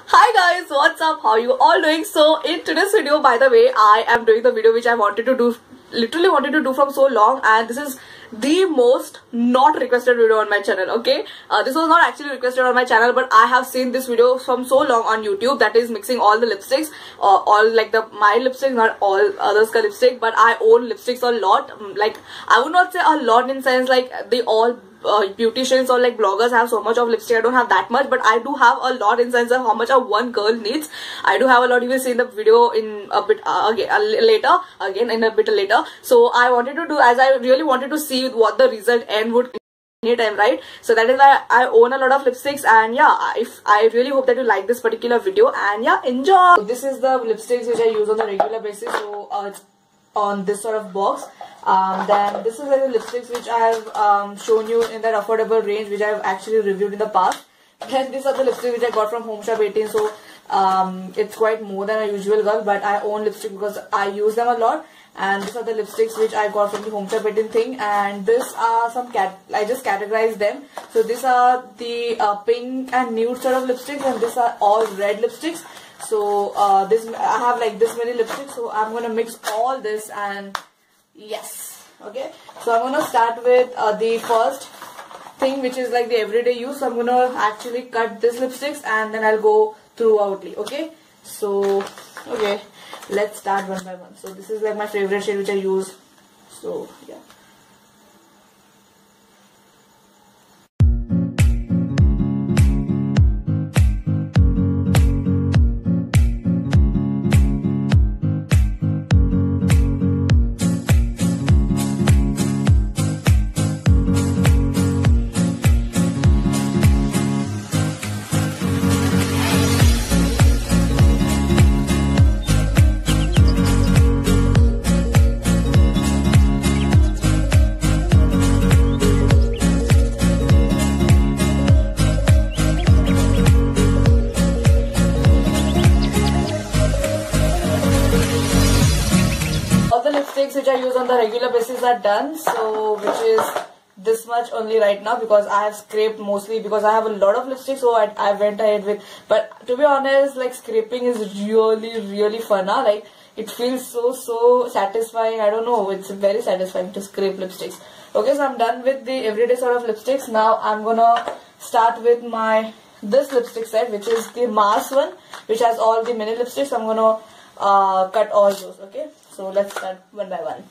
Hi guys, what's up? How are you all doing? So in today's video, by the way, I am doing the video which I wanted to do, literally wanted to do from so long, and this is the most not requested video on my channel. Okay, this was not actually requested on my channel, but I have seen this video from so long on YouTube, that is mixing all the lipsticks, all like my lipstick, not all others ka lipstick, but I own lipsticks a lot. Like I would not say a lot in sense like they all beauticians or like bloggers have so much of lipstick. I don't have that much, but I do have a lot in sense of how much one girl needs. I do have a lot. You will see in the video in a bit again in a bit later. So I wanted to do, as I really wanted to see what the result end would anytime, right? So that is why I own a lot of lipsticks, and yeah, I really hope that you like this particular video, and yeah, enjoy. So this is the lipsticks which I use on a regular basis. So it's on this sort of box. Then this is like the lipsticks which I have shown you in that affordable range, which I have actually reviewed in the past. Then these are the lipsticks which I got from Home Shop 18. So it's quite more than a usual girl, but I own lipstick because I use them a lot. And these are the lipsticks which I got from the Home Shop 18 thing. And this are some I just categorized them. So these are the pink and nude sort of lipsticks, and these are all red lipsticks. So I have like this many lipsticks, so I'm gonna mix all this, and yes, okay. So I'm gonna start with the first thing, which is like the everyday use. So I'm gonna actually cut this lipsticks, and then I'll go throughoutly. Okay, so okay, let's start one by one. So this is like my favorite shade which I use. So yeah. Which I use on the regular basis are done, so which is this much only right now, because I have scraped mostly because I have a lot of lipstick, so I went ahead with. But to be honest, like scraping is really fun. Like it feels so satisfying. I don't know, it's very satisfying to scrape lipsticks. Okay, so I'm done with the everyday sort of lipsticks. Now I'm gonna start with this lipstick set, which is the Mars one, which has all the mini lipsticks. I'm gonna cut all those. Okay, so let's start one by one.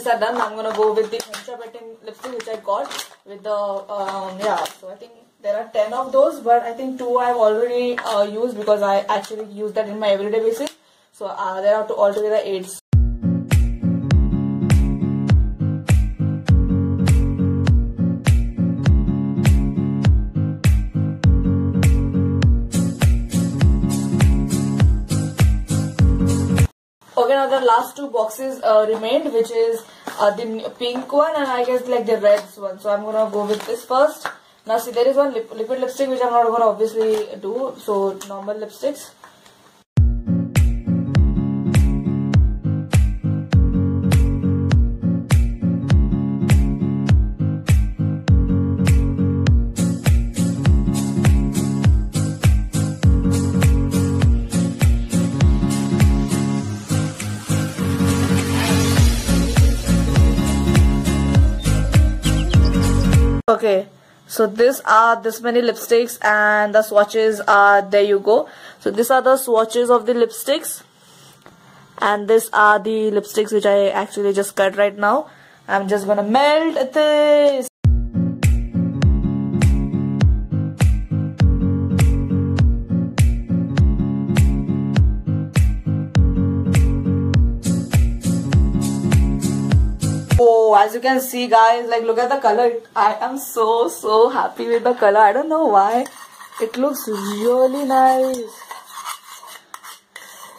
Are done. I'm gonna go with the Home Shop 18 lipstick which I got with the yeah. So I think there are 10 of those, but I think 2 I've already used because I actually use that in my everyday basis. So there are altogether 8. Okay, now the last 2 boxes remained, which is the pink one and I guess like the red one. So I'm gonna go with this first. Now see, there is one liquid lipstick which I'm not gonna obviously do. So normal lipsticks. Okay, so these are this many lipsticks, and the swatches are there. You go. So these are the swatches of the lipsticks, and these are the lipsticks which I actually just cut right now. I'm just gonna melt this. Oh, as you can see guys, like look at the color. I am so happy with the color. I don't know why. It looks really nice.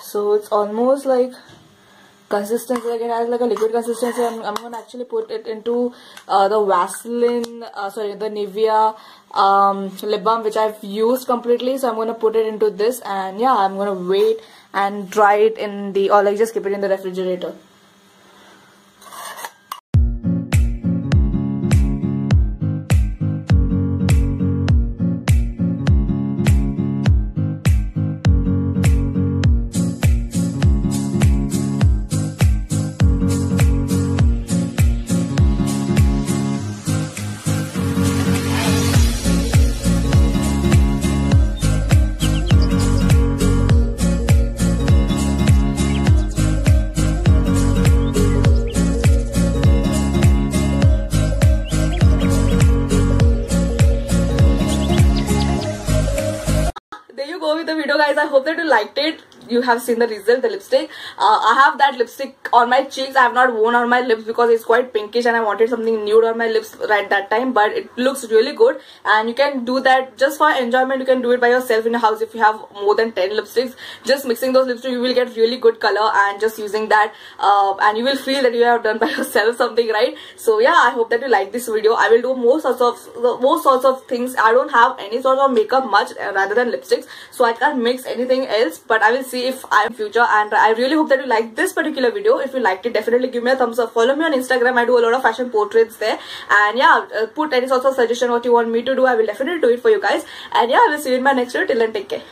So it's almost like consistency, like it has like a liquid consistency. I'm gonna actually put it into the Vaseline, the Nivea lip balm, which I've used completely. So I'm gonna put it into this, and yeah, I'm gonna wait and dry it in the, or like just keep it in the refrigerator. Go with the video, guys. I hope that you liked it. You have seen the result, the lipstick. I have that lipstick on my cheeks. I have not worn on my lips because it's quite pinkish and I wanted something nude on my lips right that time, but it looks really good. And you can do that just for enjoyment. You can do it by yourself in your house if you have more than 10 lipsticks. Just mixing those lipsticks, you will get really good color, and just using that and you will feel that you have done by yourself something, right? So yeah, I hope that you like this video. I will do more sorts of things. I don't have any sort of makeup much rather than lipsticks, so I can't mix anything else, but I will see if I am future. And I really hope that you like this particular video. If you liked it, definitely give me a thumbs up. Follow me on Instagram. I do a lot of fashion portraits there, and yeah, put any sort of suggestion what you want me to do. I will definitely do it for you guys. And yeah, I will see you in my next video. Till then, take care.